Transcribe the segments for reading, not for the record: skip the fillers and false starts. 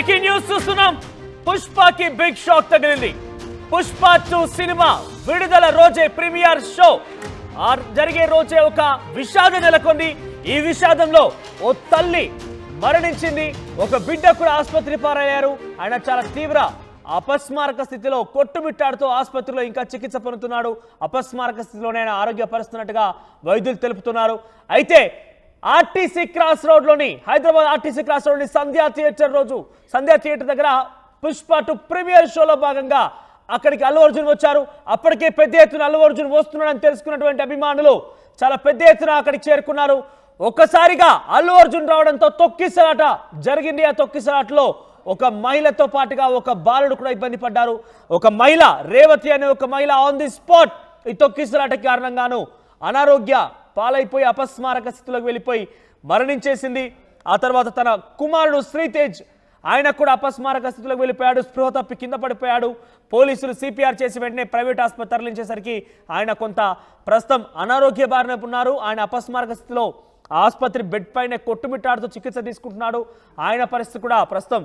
Breaking news చూస్తున్నాం. పుష్పకి big shock తగిలింది. Pushpa 2 cinema విడుదల రోజే ప్రీమియర్ షో జరిగే రోజే ఒక విషాదం నెలకొంది. ఈ విషాదంలో ఓ తల్లి మరణించింది, ఒక బిడ్డ కూడా ఆసుపత్రి పాలయ్యారు. ఆయన చాలా తీవ్ర అపస్మారక స్థితిలో కొట్టుమిట్టాడుతూ ఆసుపత్రిలో ఇంకా చికిత్స పొందుతున్నాడు. అపస్మారక స్థితిలోనే ఆయన ఆరోగ్యపరుస్తున్నట్టుగా వైద్యులు తెలుపుతున్నారు. అయితే ఆర్టీసీ క్రాస్ రోడ్లోని హైదరాబాద్ ఆర్టీసీ క్రాస్ రోడ్లోని సంధ్యా థియేటర్ దగ్గర పుష్ప 2 ప్రీమియర్ షోలో భాగంగా అక్కడికి అల్లు అర్జున్ వచ్చారు. అప్పటికే పెద్ద ఎత్తున అల్లు అర్జున్ వస్తున్నాడని తెలుసుకున్నటువంటి అభిమానులు చాలా పెద్ద ఎత్తున అక్కడికి చేరుకున్నారు. ఒక్కసారిగా అల్లు అర్జున్ రావడంతో తొక్కిసలాట జరిగింది. ఆ తొక్కిసలాటలో ఒక మహిళతో పాటుగా ఒక బాలుడు కూడా ఇబ్బంది పడ్డారు. ఒక మహిళ రేవతి అనే ఒక మహిళ ఆన్ ది స్పాట్ ఈ తొక్కిసలాటకి కారణంగాను అనారోగ్య పాలైపోయి అపస్మారక స్థితిలోకి వెళ్ళిపోయి మరణించేసింది. ఆ తర్వాత తన కుమారుడు శ్రీతేజ్ ఆయన కూడా అపస్మారక స్థితిలోకి వెళ్ళిపోయాడు. స్పృహ తప్పి కింద పడిపోయాడు. పోలీసులు సిపిఆర్ చేసి వెంటనే ప్రైవేట్ ఆసుపత్రి తరలించేసరికి ఆయన కొంత ప్రస్తుతం అనారోగ్య బారిన ఉన్నారు. ఆయన అపస్మారక స్థితిలో ఆసుపత్రి బెడ్ పైన కొట్టుమిట్టాడుతూ చికిత్స తీసుకుంటున్నాడు. ఆయన పరిస్థితి కూడా ప్రస్తుతం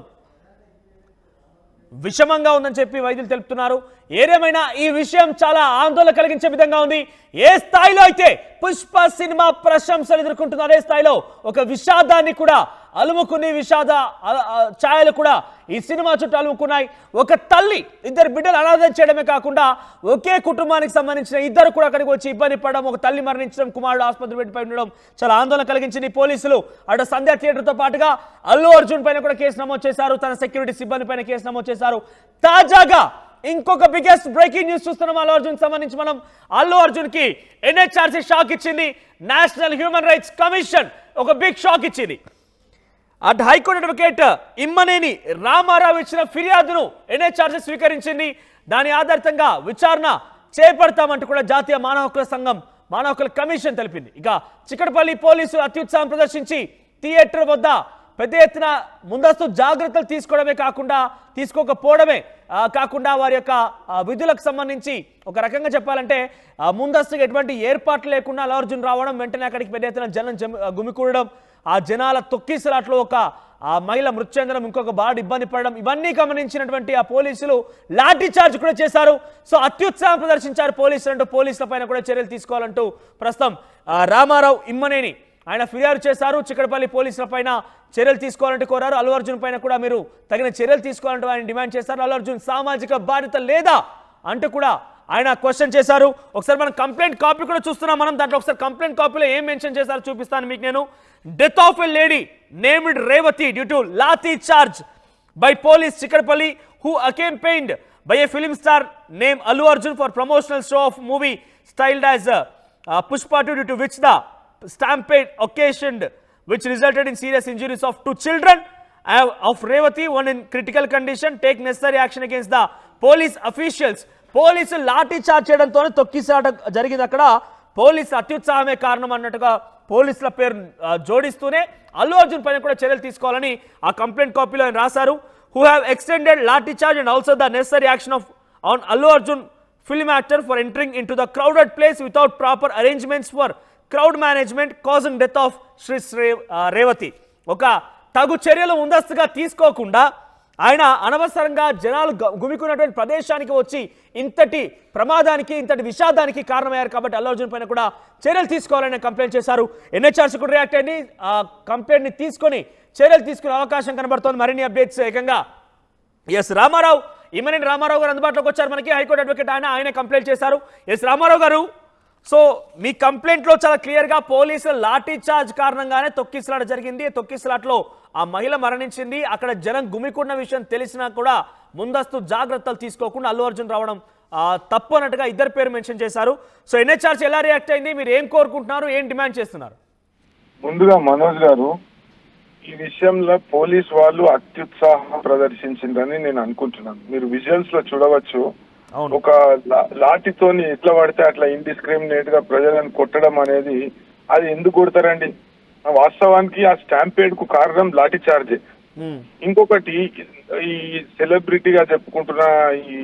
విషమంగా ఉందని చెప్పి వైద్యులు తెలుపుతున్నారు. ఏదేమైనా ఈ విషయం చాలా ఆందోళన కలిగించే విధంగా ఉంది. ఏ స్థాయిలో అయితే పుష్ప సినిమా ప్రశంసలు ఎదుర్కొంటున్నారు, అదే స్థాయిలో ఒక విషాదాన్ని కూడా అలుముకుని విషాద ఛాయలు కూడా ఈ సినిమా చుట్టూ అలుముకున్నాయి. ఒక తల్లి ఇద్దరు బిడ్డలు అనాథం చేయడమే కాకుండా ఒకే కుటుంబానికి సంబంధించిన ఇద్దరు కూడా అక్కడికి వచ్చి ఇబ్బంది పడడం, ఒక తల్లి మరణించడం, కుమారుడు ఆసుపత్రి బెడ్పై ఉండడం చాలా ఆందోళన కలిగించింది. పోలీసులు అటు సంధ్యా థియేటర్తో పాటుగా అల్లు అర్జున్ పైన కూడా కేసు నమోదు చేశారు. తన సెక్యూరిటీ సిబ్బంది పైన కేసు నమోదు చేశారు. తాజాగా ఇంకొక బిగ్గెస్ట్ బ్రేకింగ్ న్యూస్ చూస్తున్నాం. అల్లు అర్జున్ సంబంధించి అల్లు అర్జున్ కి ఎన్హెచ్ఆర్సీ షాక్ ఇచ్చింది. నేషనల్ హ్యూమన్ రైట్స్ కమిషన్ ఒక బిగ్ షాక్ ఇచ్చింది. అటు హైకోర్టు అడ్వకేట్ ఇమ్మనేని రామారావు ఇచ్చిన ఫిర్యాదును ఎన్హెచ్ఆర్సీ స్వీకరించింది. దాని ఆధారితంగా విచారణ చేపడతామంటూ కూడా జాతీయ మానవ హక్కుల సంఘం మానవ హక్కుల కమిషన్ తెలిపింది. ఇక చిక్కడపల్లి పోలీసులు అత్యుత్సాహం ప్రదర్శించి థియేటర్ వద్ద పెద్ద ఎత్తున ముందస్తు జాగ్రత్తలు తీసుకోకపోవడమే కాకుండా వారి యొక్క విధులకు సంబంధించి ఒక రకంగా చెప్పాలంటే ముందస్తుగా ఎటువంటి ఏర్పాట్లు లేకుండా అల్లు అర్జున్ రావడం, వెంటనే అక్కడికి పెద్ద ఎత్తున జనం గుమికూడడం, ఆ జనాల తొక్కిసలాట్లో ఒక మహిళ మృతి చెందడం, ఇంకొక బాడు ఇబ్బంది పడడం, ఇవన్నీ గమనించినటువంటి ఆ పోలీసులు లాఠీ చార్జ్ కూడా చేశారు. సో అత్యుత్సాహం ప్రదర్శించారు పోలీసులు అంటూ పోలీసుల పైన కూడా చర్యలు తీసుకోవాలంటూ ప్రస్తుతం రామారావు ఇమ్మనేని ఆయన ఫిర్యాదు చేశారు. చిక్కడపల్లి పోలీసుల పైన చర్యలు తీసుకోవాలంటూ కోరారు. అల్లు అర్జున్ పైన కూడా మీరు తగిన చర్యలు తీసుకోవాలంటూ ఆయన డిమాండ్ చేశారు. అల్లు అర్జున్ సామాజిక బాధ్యత లేదా అంటూ కూడా ఆయన క్వశ్చన్ చేశారు. ఒకసారి మనం కంప్లైంట్ కాపీ కూడా చూస్తున్నాం. దాంట్లో ఒకసారి కంప్లైంట్ కాపీలో ఏం మెన్షన్ చేశారో చూపిస్తాను మీకు నేను. Death of a lady named Revathi due to lathi charge by police Chikkadpally who accompanied by a film star named Allu Arjun for promotional show of movie styled as Pushpa 2, due to which the stampede occasioned which resulted in serious injuries of 2 children of Revati, one in critical condition. Take necessary action against the police officials. పోలీసులు lathi charge చేయడంతో తొక్కిసాట జరిగింది. అక్కడ police అత్యుత్సాహమే కారణం అన్నట్టుగా పోలీసుల పేరు జోడిస్తూనే అల్లు అర్జున్ పైన కూడా చర్యలు తీసుకోవాలని ఆ కంప్లైంట్ కాపీలో ఆయన రాశారు. who have extended lathi charge and also the necessary action on Allu Arjun film actor for entering into the crowded place without proper arrangements for crowd management causing death of Shri Revati. ఒక తగు చర్యలు ముందస్తుగా తీసుకోకుండా ఆయన అనవసరంగా జనాలు గుమికున్నటువంటి ప్రదేశానికి వచ్చి ఇంతటి ప్రమాదానికి, ఇంతటి విషాదానికి కారణమయ్యారు. కాబట్టి అల్లు అర్జున్ పైన కూడా చర్యలు తీసుకోవాలని కంప్లైంట్ చేశారు. ఎన్హెచ్ఆర్సీ కూడా రియాక్ట్ అయ్యి ఆ కంప్లైంట్ని తీసుకొని చర్యలు తీసుకునే అవకాశం కనబడుతోంది. మరిన్ని అప్డేట్స్ ఏకంగా రామారావు ఇమ్మనేని రామారావు గారు అందుబాటులోకి వచ్చారు. మనకి హైకోర్టు అడ్వకేట్ ఆయన కంప్లైంట్ చేశారు. రామారావు గారు, సో మీ కంప్లైంట్లో చాలా క్లియర్గా పోలీసుల లాఠీ చార్జ్ కారణంగానే తొక్కిసలాట జరిగింది. తొక్కిసలాటలో ఆ మహిళ మరణించింది. అక్కడ జనం గుమికున్న విషయం తెలిసినా కూడా ముందస్తు జాగ్రత్తలు తీసుకోకుండా అల్లు అర్జున్ రావడం తప్పు అన్నట్టుగా ఇద్దరు పేరు మెన్షన్ చేశారు. సో ఎన్హెచ్ఆర్సీ ఎలా రియాక్ట్ అయింది, మీరు ఏం కోరుకుంటున్నారు, ఏం డిమాండ్ చేస్తున్నారు? ముందుగా మనోజ్ గారు, ఈ విషయంలో పోలీస్ వాళ్ళు అత్యుత్సాహం ప్రదర్శించిందని నేను అనుకుంటున్నాను. మీరు విజువల్స్ లో చూడవచ్చు, ఒక లాఠీతోని ఎట్లా పడితే అట్లా ఇండిస్క్రిమినేట్ గా ప్రజలను కొట్టడం అనేది, అది ఎందుకు కొడతారండి? వాస్తవానికి ఆ స్టాంపేడ్ కు కారణం లాఠీ చార్జే. ఇంకొకటి, ఈ సెలబ్రిటీగా చెప్పుకుంటున్న ఈ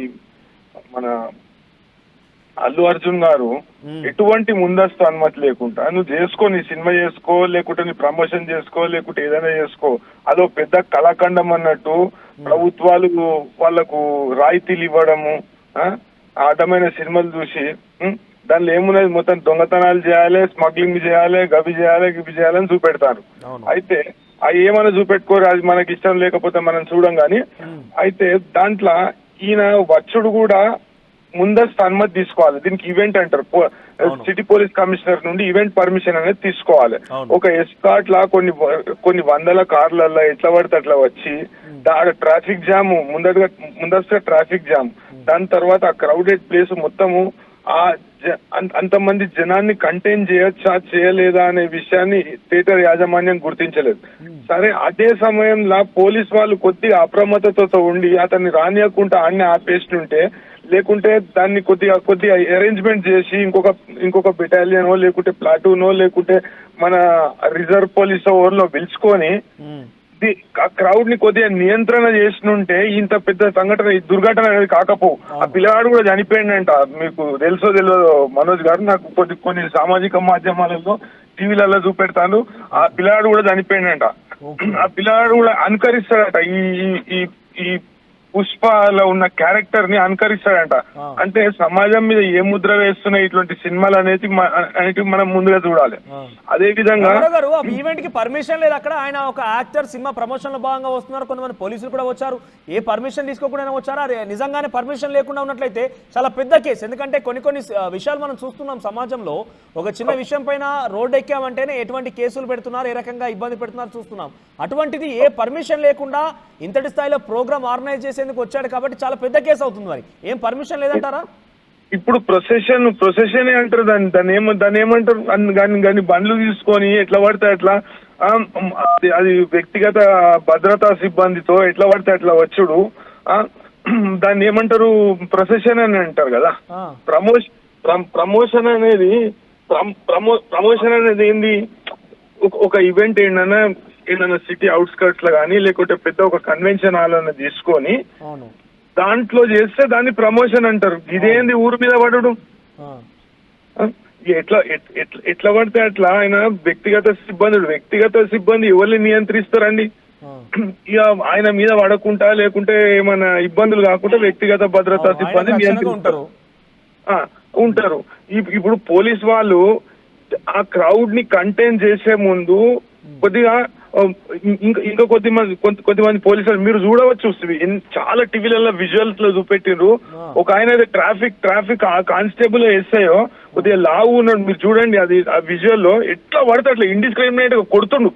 మన అల్లు అర్జున్ గారు ఎటువంటి ముందస్తు అనుమతి లేకుండా నువ్వు చేసుకో, నీ సినిమా చేసుకో, లేకుంటే నీ ప్రమోషన్ చేసుకో, లేకుంటే ఏదైనా చేసుకో, అదో పెద్ద కళాఖండం అన్నట్టు ప్రభుత్వాలు వాళ్లకు రాయితీలు ఇవ్వడము, ఆటమైన సినిమాలు చూసి దానిలో ఏమున్నది మొత్తం దొంగతనాలు చేయాలి, స్మగ్లింగ్ చేయాలి, గవి చేయాలి, గివి చేయాలని చూపెడతారు. అయితే అవి ఏమైనా చూపెట్టుకోరు, అది మనకి ఇష్టం లేకపోతే మనం చూడం గాని. అయితే దాంట్లో ఈయన వచ్చుడు కూడా ముందస్తు అనుమతి తీసుకోవాలి. దీనికి ఈవెంట్ అంటారు. సిటీ పోలీస్ కమిషనర్ నుండి ఈవెంట్ పర్మిషన్ అనేది తీసుకోవాలి. ఒక ఎస్కాట్ లా కొన్ని వందల కార్లలో ఎట్లా పడితే అట్లా వచ్చి ఆడ ట్రాఫిక్ జామ్, ముందస్తుగా ట్రాఫిక్ జామ్, దాని తర్వాత ఆ క్రౌడెడ్ ప్లేస్ మొత్తము అంతమంది జనాన్ని కంటైన్ చేయొచ్చా చేయలేదా అనే విషయాన్ని థియేటర్ యాజమాన్యం గుర్తించలేదు. సరే, అదే సమయంలో పోలీస్ వాళ్ళు కొద్దిగా అప్రమత్తతో ఉండి అతన్ని రానియకుండా అన్ని ఆపేస్తుంటే, లేకుంటే దాన్ని కొద్దిగా అరేంజ్మెంట్ చేసి ఇంకొక బెటాలియనో లేకుంటే ప్లాటూనో లేకుంటే మన రిజర్వ్ పోలీస్ ఓవర్లో పిలుచుకొని ఆ క్రౌడ్ ని కొద్దిగా నియంత్రణ చేసినుంటే ఇంత పెద్ద సంఘటన, ఈ దుర్ఘటన అనేది కాకపోవు. ఆ పిల్లగాడు కూడా చనిపోయిందంట. మీకు తెలుసో తెలియదో మనోజ్ గారు, నాకు కొన్ని సామాజిక మాధ్యమాలలో టీవీలలో చూపెడతాను. ఆ పిల్లగాడు కూడా చనిపోయిందంట. ఆ పిల్లగాడు కూడా అనుకరిస్తాడట ఈ పుష్పలో ఉన్న క్యారెక్టర్ ని అనుకరిస్తాడంట. అంటే సమాజం మీద ఏ ముద్ర వేస్తున్నాయి ఇటువంటి సినిమాలు అనేది మనం ముందుగా చూడాలి. అదే విధంగా ఈవెంట్ కి పర్మిషన్ లేదు అక్కడ. ఆయన ఒక యాక్టర్, సినిమా ప్రమోషన్ లో భాగంగా వస్తున్నారు. కొంతమంది పోలీసులు కూడా వచ్చారు. ఏ పర్మిషన్ తీసుకోకుండా వచ్చారు. అది నిజంగానే పర్మిషన్ లేకుండా ఉన్నట్లయితే చాలా పెద్ద కేసు. ఎందుకంటే కొన్ని విషయాలు మనం చూస్తున్నాం సమాజంలో. ఒక చిన్న విషయం పైన రోడ్డు ఎక్కామంటేనే ఎటువంటి కేసులు పెడుతున్నారు, ఏ రకంగా ఇబ్బంది పెడుతున్నారు చూస్తున్నాం. అటువంటిది ఏ పర్మిషన్ లేకుండా ఇంతటి స్థాయిలో ప్రోగ్రామ్ ఆర్గనైజ్ చేసేందుకు వచ్చాడు కాబట్టి చాలా పెద్ద కేసు అవుతుంది. మరి ఏం పర్మిషన్ లేదంటారా? ఇప్పుడు ప్రొసెషన్ అంటారు దాన్ని ఏమంటారు కానీ బండ్లు తీసుకొని ఎట్లా పడితే అట్లా అది వ్యక్తిగత భద్రతా సిబ్బందితో ఎట్లా పడితే అట్లా వచ్చుడు, దాన్ని ఏమంటారు ప్రొసెషన్ అని అంటారు కదా. ప్రమోషన్ అనేది ఏంది? ఒక ఈవెంట్ ఏదైనా సిటీ అవుట్స్కర్ట్స్ లో కానీ లేకుంటే పెద్ద ఒక కన్వెన్షన్ హాల్ అన్న తీసుకొని దాంట్లో చేస్తే దాన్ని ప్రమోషన్ అంటారు. ఇదేంది ఊరు మీద పడడు? ఎట్లా పడితే అట్లా ఆయన వ్యక్తిగత సిబ్బంది ఎవరిని నియంత్రిస్తారండి? ఇక ఆయన మీద పడకుండా లేకుంటే ఏమైనా ఇబ్బందులు కాకుండా వ్యక్తిగత భద్రతా సిబ్బంది నియంత్రిస్తారు ఉంటారు. ఇప్పుడు పోలీస్ వాళ్ళు ఆ క్రౌడ్ ని కంటైన్ చేసే ముందు కొద్దిగా ఇంకా కొద్దిమంది పోలీసులు మీరు చూడవచ్చు, చాలా టీవీలలో విజువల్స్ లో చూపెట్టిండ్రు. ఒక ఆయన ట్రాఫిక్ కానిస్టేబుల్ ఎస్ఐయో కొద్దిగా లావు ఉన్నాడు, మీరు చూడండి. అది ఆ విజువల్ లో ఎట్లా పడితే అట్లా ఇండిస్క్రిమినేట్ గా కొడుతుండు.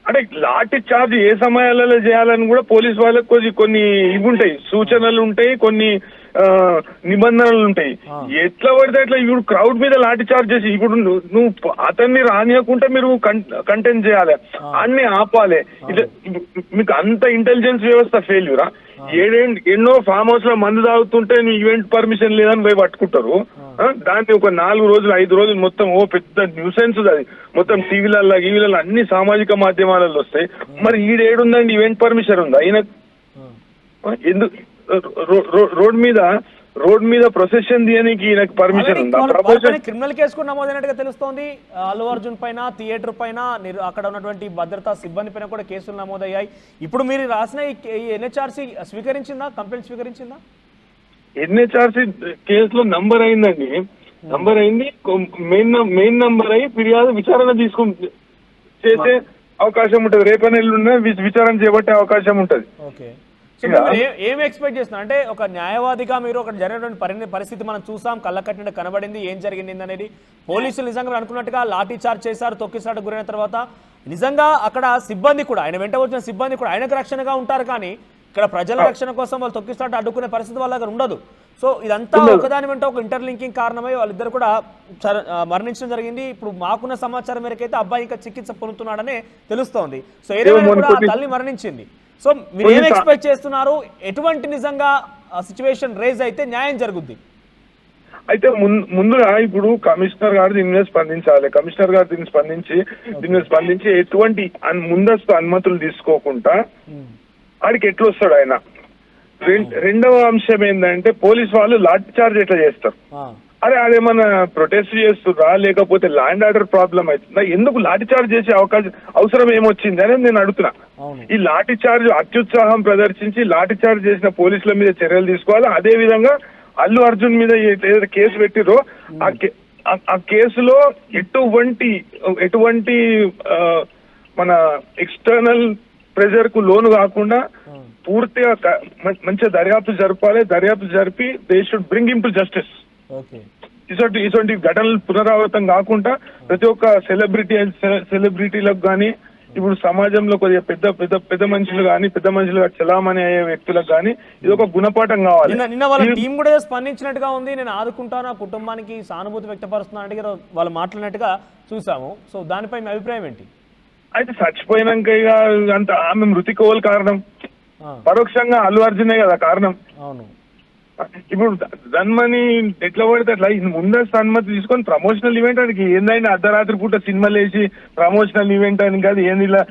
అంటే లాఠీ చార్జ్ ఏ సమయాలలో చేయాలని కూడా పోలీస్ వాళ్ళకి కొన్ని ఇవి ఉంటాయి, సూచనలు ఉంటాయి, కొన్ని నిబంధనలు ఉంటాయి. ఎట్లా పడితే అట్లా ఇప్పుడు క్రౌడ్ మీద లాఠీ చార్జ్ చేసి ఇప్పుడు నువ్వు అతన్ని రానియకుంటే మీరు కంటైన్ చేయాలి, అన్ని ఆపాలి. మీకు అంత ఇంటెలిజెన్స్ వ్యవస్థ ఫెయిల్యూరా? ఎన్నో ఫామ్ హౌస్ లో మందు తాగుతుంటే నీ ఈవెంట్ పర్మిషన్ లేదని పోయి పట్టుకుంటారు. దాన్ని ఒక 4 రోజులు 5 రోజులు మొత్తం పెద్ద న్యూసెన్స్ అది మొత్తం టీవీలలో అన్ని సామాజిక మాధ్యమాలలో వస్తాయి. మరి ఈడేడుందండి ఈవెంట్ పర్మిషన్ ఉందా? ఈయన ఎందుకు రోడ్ మీద ప్రొసెషన్ తీయడానికి ఈయనకు పర్మిషన్ ఉందా? క్రిమినల్ కేసు కూడా నమోదైనట్టుగా తెలుస్తోంది. అల్లు అర్జున్ పైన, థియేటర్ పైన, అక్కడ ఉన్నటువంటి భద్రతా సిబ్బంది పైన కూడా కేసులు నమోదయ్యాయి. ఇప్పుడు మీరు రాసిన ఈ ఎన్హెచ్ఆర్సీ స్వీకరించిందా? కంప్లైంట్ స్వీకరించిందా? ఎన్హెచ్ఆర్సీ కేసులో నంబర్ అయిందండి. నంబర్ అయింది, మెయిన్ నంబర్ అయ్యి ఫిర్యాదు విచారణ చేసే అవకాశం ఉంటుంది. రేపటి ఎల్లుండి విచారణ చేపట్టే అవకాశం ఉంటుంది. ఏం ఎక్స్పెక్ట్ చేస్తున్నా అంటే ఒక న్యాయవాదిగా మీరు ఒక జరిగినటువంటి పరిస్థితి మనం చూసాం, కళ్ళ కట్టినట్టు కనబడింది. ఏం జరిగింది అనేది పోలీసులు నిజంగా అనుకున్నట్టుగా లాఠీ చార్జ్ చేశారు. తొక్కిసాట గురైన తర్వాత నిజంగా అక్కడ సిబ్బంది కూడా, ఆయన వెంట వచ్చిన సిబ్బంది కూడా ఆయనకు రక్షణగా ఉంటారు. కానీ ఇక్కడ ప్రజల రక్షణ కోసం వాళ్ళు తొక్కిసాట అడ్డుకునే పరిస్థితి వాళ్ళ దగ్గర ఉండదు. సో ఇదంతా ఒకదాని వెంట ఒక ఇంటర్లింకింగ్ కారణమై వాళ్ళిద్దరు కూడా మరణించడం జరిగింది. ఇప్పుడు మాకున్న సమాచారం మేరకైతే అబ్బాయి ఇంకా చికిత్స పొందుతున్నాడనే తెలుస్తోంది. సో ఏదైనా కూడా తల్లి మరణించింది. సో మీరు ఏం ఎక్స్పెక్ట్ చేస్తున్నారు? ఎటువంటి నిజంగా సిచ్యువేషన్ రేజ్ అయితే న్యాయం జరుగుద్ది? అయితే ముందుగా ఇప్పుడు కమిషనర్ గారు దీని మీద స్పందించాలి. కమిషనర్ గారు దీన్ని స్పందించి ఎటువంటి ముందస్తు అనుమతులు తీసుకోకుండా ఆడికి ఎట్లా వస్తాడు ఆయన? రెండవ అంశం ఏంటంటే పోలీస్ వాళ్ళు లాఠీ చార్జ్ ఎట్లా చేస్తారు. అరే అదేమన్నా ప్రొటెస్ట్ చేస్తురా లేకపోతే ల్యాండ్ ఆర్డర్ ప్రాబ్లం అవుతుందా, ఎందుకు లాఠీ చార్జ్ చేసే అవసరం ఏమొచ్చింది అనేది నేను అడుగుతున్నా. ఈ లాఠీ చార్జ్ అత్యుత్సాహం ప్రదర్శించి లాఠీ చార్జ్ చేసిన పోలీసుల మీద చర్యలు తీసుకోవాలి. అదే విధంగా అల్లు అర్జున్ మీద ఏదైతే కేసు పెట్టిరో ఆ కేసులో ఎటువంటి మన ఎక్స్టర్నల్ ప్రెజర్ కు లోను కాకుండా పూర్తిగా మంచిగా దర్యాప్తు జరపాలి. దర్యాప్తు జరిపి they should bring him to justice. ఇటువంటి ఘటనలు పునరావృతం కాకుండా ప్రతి ఒక్క సెలబ్రిటీలకు కానీ ఇప్పుడు సమాజంలో కొద్దిగా పెద్ద మనుషులు కానీ పెద్ద మనుషులుగా చలామణి అయ్యే వ్యక్తులకు కానీ ఇది ఒక గుణపాఠం కావాలి. నిన్న వాళ్ళ టీం కూడా స్పందించినట్టుగా ఉంది. నేను ఆదుకుంటాను, కుటుంబానికి సానుభూతి వ్యక్తపరుస్తున్నట్టుగా వాళ్ళు మాట్లాడినట్టుగా చూసాము. సో దానిపై మీ అభిప్రాయం ఏంటి? అయితే చచ్చిపోయినాక ఇక అంత ఆమె మృతికి ఓల్ కారణం, పరోక్షంగా అల్లు అర్జునే కదా కారణం. అవును. ఇప్పుడు ధన్మని ఎట్లా పడితే అట్లా ముందస్తు అనుమతి తీసుకొని ప్రమోషనల్ ఈవెంట్ అని ఏందైనా అర్ధరాత్రి పూట సినిమాలు వేసి ప్రమోషనల్ ఈవెంట్ అని కాదు ఏంది ఇలా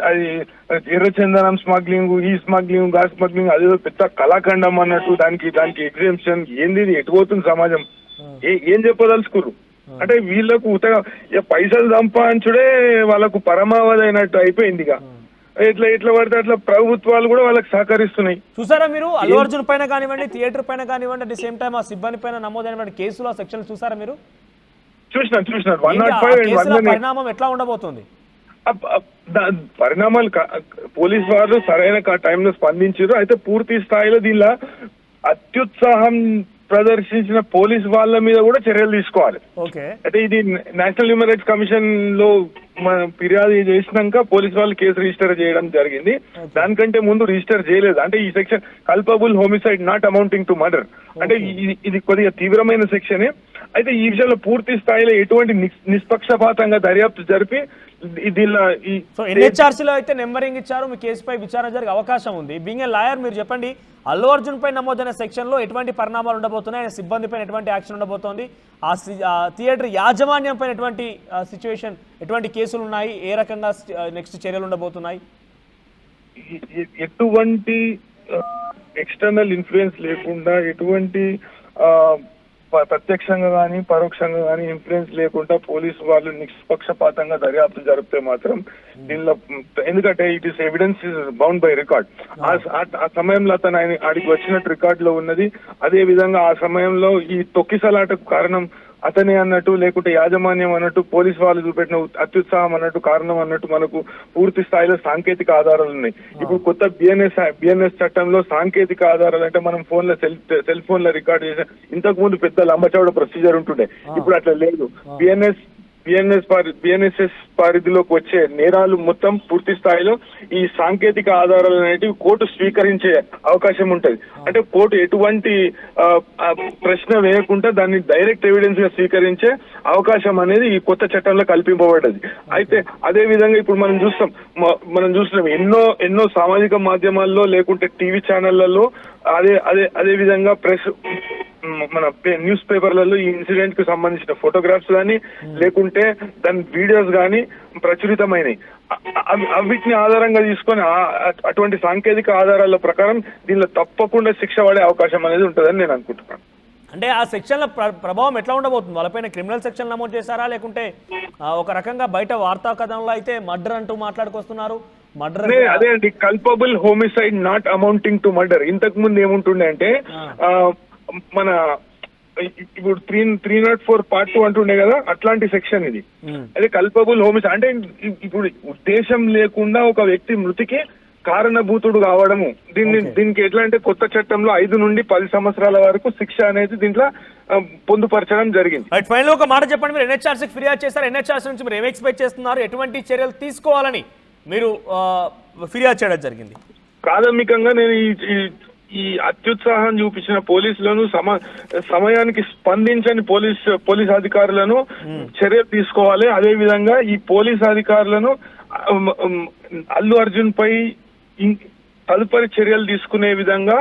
అది ఎర్రచందనం స్మగ్లింగ్, ఈ స్మగ్లింగ్, గా స్మగ్లింగ్ అదేదో పెద్ద కళాఖండం అన్నట్టు దానికి ఎగ్జామ్షన్ ఏంది, ఎటు పోతుంది సమాజం, ఏం చెప్పదలుచుకోరు. అంటే వీళ్ళకు పైసలు సంపాదించుడే వాళ్ళకు పరమావధి అయినట్టు అయిపోయింది. ఇక ఎట్లా పడితే అట్లా ప్రభుత్వాలు కూడా వాళ్ళకి సహకరిస్తున్నాయి. చూసారా మీరు అల్లు అర్జున్ పైన కానివ్వండి, థియేటర్ పైన కానివ్వండి, అట్ ది సేమ్ టైం ఆ సిబ్బంది పైన నమోదైన కేసులు సెక్షన్ చూసారా మీరు? చూసినారు 105 పరిణామం ఎట్లా ఉండబోతుంది? పరిణామాలు పోలీస్ వారు సరైన టైంలో స్పందించారు. అయితే పూర్తి స్థాయిలో దీనిలో అత్యుత్సాహం ప్రదర్శించిన పోలీస్ వాళ్ళ మీద కూడా చర్యలు తీసుకోవాలి. అయితే ఇది నేషనల్ హ్యూమన్ రైట్స్ కమిషన్ లో ఫిర్యాదు చేసినాక పోలీస్ వాళ్ళు కేసు రిజిస్టర్ చేయడం జరిగింది. దానికంటే ముందు రిజిస్టర్ చేయలేదు. అంటే ఈ section culpable homicide not amounting to murder, అంటే ఇది కొద్దిగా తీవ్రమైన సెక్షనే. అయితే ఈ విషయంలో పూర్తి స్థాయిలో ఎటువంటి నిష్పక్షపాతంగా దర్యాప్తు జరిపి ఎన్హెచ్ఆర్సీలో అయితే నెంబరింగ్ ఇచ్చారు. మీ కేసుపై విచారణ జరిగే అవకాశం ఉంది. బీయింగ్ ఏ లాయర్ మీరు చెప్పండి, అల్లు అర్జున్ పై నమోదైన సెక్షన్ లో ఎటువంటి పరిణామాలు ఉండబోతున్నాయి, ఆయన సిబ్బంది పైన ఎటువంటి యాక్షన్ ఉండబోతోంది, ఆ థియేటర్ యాజమాన్యం పైన ఎటువంటి సిచ్యువేషన్, ఎటువంటి కేసులు ఉన్నాయి, ఏ రకంగా నెక్స్ట్ చర్యలు ఉండబోతున్నాయి? ఎటువంటి ఎక్స్టర్నల్ ఇన్ఫ్లుయెన్స్ లేకుండా, ఎటువంటి ప్రత్యక్షంగా కానీ పరోక్షంగా కానీ ఇన్ఫ్లుయెన్స్ లేకుండా పోలీసు వాళ్ళు నిష్పక్షపాతంగా దర్యాప్తు జరిపితే మాత్రం దీనిలో, ఎందుకంటే it is evidence is bound by record. ఆ సమయంలో అతను ఆడికి వచ్చినట్టు రికార్డ్ లో ఉన్నది. అదే విధంగా ఆ సమయంలో ఈ తొక్కిసలాటకు కారణం అతనే అన్నట్టు, లేకుంటే యాజమాన్యం అన్నట్టు, పోలీస్ వాళ్ళు చూపెట్టిన అత్యుత్సాహం అన్నట్టు, కారణం అన్నట్టు మనకు పూర్తి స్థాయిలో సాంకేతిక ఆధారాలు ఉన్నాయి. ఇప్పుడు కొత్త బిఎన్ఎస్ చట్టంలో సాంకేతిక ఆధారాలు అంటే మనం సెల్ ఫోన్ లో రికార్డ్ చేసే, ఇంతకు ముందు పెద్ద లంబచౌడ ప్రొసీజర్ ఉంటుండే, ఇప్పుడు అట్లా లేదు. బిఎన్ఎస్ఎస్ పరిధిలోకి వచ్చే నేరాలు మొత్తం పూర్తి స్థాయిలో ఈ సాంకేతిక ఆధారాలు అనేటివి కోర్టు స్వీకరించే అవకాశం ఉంటది. అంటే కోర్టు ఎటువంటి ప్రశ్న వేయకుండా దాన్ని డైరెక్ట్ ఎవిడెన్స్ గా స్వీకరించే అవకాశం అనేది ఈ కొత్త చట్టంలో కల్పింపబడ్డది. అయితే అదే విధంగా ఇప్పుడు మనం చూస్తున్నాం ఎన్నో సామాజిక మాధ్యమాల్లో లేకుంటే టీవీ ఛానళ్లలో అదే విధంగా మన న్యూస్ పేపర్లలో ఈ ఇన్సిడెంట్ కు సంబంధించిన ఫోటోగ్రాఫ్స్ కానీ లేకుంటే దాని వీడియోస్ కానీ ప్రచురితమైనవి. వీటిని ఆధారంగా తీసుకొని అటువంటి సాంకేతిక ఆధారాల ప్రకారం దీనిలో తప్పకుండా శిక్ష పడే అవకాశం అనేది ఉంటుందని నేను అనుకుంటున్నాను. అంటే ఆ సెక్షన్ల ప్రభావం ఎట్లా ఉండబోతుంది? వాళ్ళపైన క్రిమినల్ సెక్షన్ నమోదు చేశారా, లేకుంటే ఒక రకంగా బయట వార్తా కథనంలో అయితే మర్డర్ అంటూ మాట్లాడుకొస్తున్నారు? మర్డర్ అదే అండి, culpable homicide not amounting to murder. ఇంతకు ముందు ఏముంటుండే అంటే మన ఇప్పుడు 304 Part 2 అంటుండే కదా, అట్లాంటి సెక్షన్ ఇది. అదే కల్పబుల్ హోమిసైడ్ అంటే ఇప్పుడు ఉద్దేశం లేకుండా ఒక వ్యక్తి మృతికి కారణభూతుడు కావడము. దీనికి ఎట్లా అంటే కొత్త చట్టంలో 5 నుండి 10 సంవత్సరాల వరకు శిక్ష అనేది దీంట్లో పొందుపరచడం జరిగింది. ఫైనల్ ఒక మాట చెప్పండి, మీరు ఎన్హెచ్ఆర్సీకి ఫిర్యాదు చేశారు, ఎన్హెచ్ఆర్సీ నుంచి మీరు ఏం ఎక్స్పెక్ట్ చేస్తున్నారు, ఎటువంటి చర్యలు తీసుకోవాలని మీరు ఫిర్యాదు చేయడం జరిగింది? ప్రాథమికంగా నేను ఈ అత్యుత్సాహం చూపించిన పోలీసులను సమయానికి స్పందించని పోలీస్ అధికారులను చర్యలు తీసుకోవాలి. అదే విధంగా ఈ పోలీస్ అధికారులను అల్లు అర్జున్ పై తదుపరి చర్యలు తీసుకునే విధంగా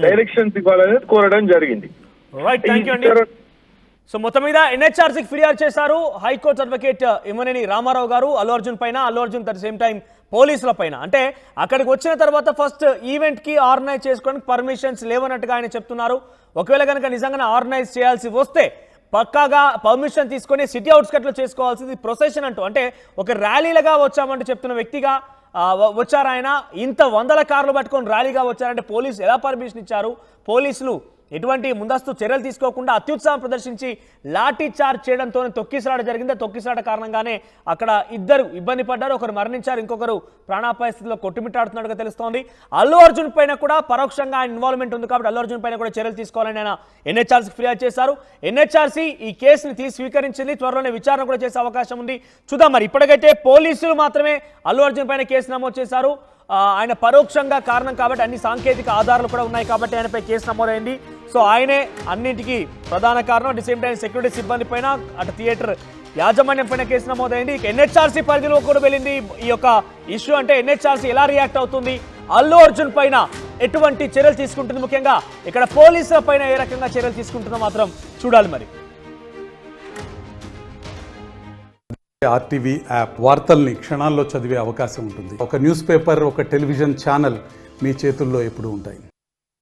డైరెక్షన్స్ ఇవ్వాలనేది కోరడం జరిగింది. సో మొత్తం మీద ఎన్హెచ్ఆర్సీకి ఫిర్యాదు చేశారు హైకోర్టు అడ్వకేట్ ఇమ్మనేని రామారావు గారు అల్లు అర్జున్ పైన. Allu Arjun at the same time పోలీసుల పైన. అంటే అక్కడికి వచ్చిన తర్వాత ఫస్ట్ ఈవెంట్కి ఆర్గనైజ్ చేసుకోవడానికి పర్మిషన్స్ లేవన్నట్టుగా ఆయన చెప్తున్నారు. ఒకవేళ కనుక నిజంగానే ఆర్గనైజ్ చేయాల్సి వస్తే పక్కాగా పర్మిషన్ తీసుకొని సిటీ అవుట్స్కట్లో చేసుకోవాల్సింది ప్రొసెషన్ అంటూ, అంటే ఒక ర్యాలీలుగా వచ్చామంటూ చెప్తున్న వ్యక్తిగా వచ్చారు ఆయన. ఇంత వందల కార్లు పట్టుకొని ర్యాలీగా వచ్చారంటే పోలీసు ఎలా పర్మిషన్ ఇచ్చారు? పోలీసులు ఎటువంటి ముందస్తు చర్యలు తీసుకోకుండా అత్యుత్సాహం ప్రదర్శించి లాఠీ చార్జ్ చేయడంతో తొక్కిసలాట జరిగింది. తొక్కిసలాట కారణంగానే అక్కడ ఇద్దరు ఇబ్బంది పడ్డారు, ఒకరు మరణించారు, ఇంకొకరు ప్రాణాపాయ స్థితిలో కొట్టుమిట్టాడుతున్నట్టుగా తెలుస్తోంది. అల్లు అర్జున్ పైన కూడా పరోక్షంగా ఆయన ఇన్వాల్వ్మెంట్ ఉంది కాబట్టి అల్లు అర్జున్ పైన కూడా చర్యలు తీసుకోవాలని ఆయన ఎన్హెచ్ఆర్సీకి ఫిర్యాదు చేశారు. ఎన్హెచ్ఆర్సీ ఈ కేసుని స్వీకరించింది, త్వరలోనే విచారణ కూడా చేసే అవకాశం ఉంది. చూద్దాం మరి. ఇప్పటికైతే పోలీసులు మాత్రమే అల్లు అర్జున్ పైన కేసు నమోదు చేశారు. ఆయన పరోక్షంగా కారణం కాబట్టి అన్ని సాంకేతిక ఆధారాలు కూడా ఉన్నాయి కాబట్టి ఆయనపై కేసు నమోదైంది. సో ఆయనే అన్నింటికి ప్రధాన కారణం. At the same time security సిబ్బంది పైన, అటు థియేటర్ యాజమాన్యం పైన కేసు నమోదైంది. ఎన్హెచ్ఆర్సీ పరిధిలో కూడా వెళ్ళింది ఈ యొక్క ఇష్యూ. అంటే ఎన్హెచ్ఆర్సీ ఎలా రియాక్ట్ అవుతుంది, అల్లు అర్జున్ పైన ఎటువంటి చర్యలు తీసుకుంటుంది, ముఖ్యంగా ఇక్కడ పోలీసుల పైన ఏ రకంగా చర్యలు తీసుకుంటుందో మాత్రం చూడాలి మరి. ఆర్టీవీ యాప్ వార్తల్ని క్షణాల్లో చదివే అవకాశం ఉంటుంది. ఒక న్యూస్ పేపర్, ఒక టెలివిజన్ ఛానల్ మీ చేతుల్లో ఎప్పుడూ ఉంటాయి.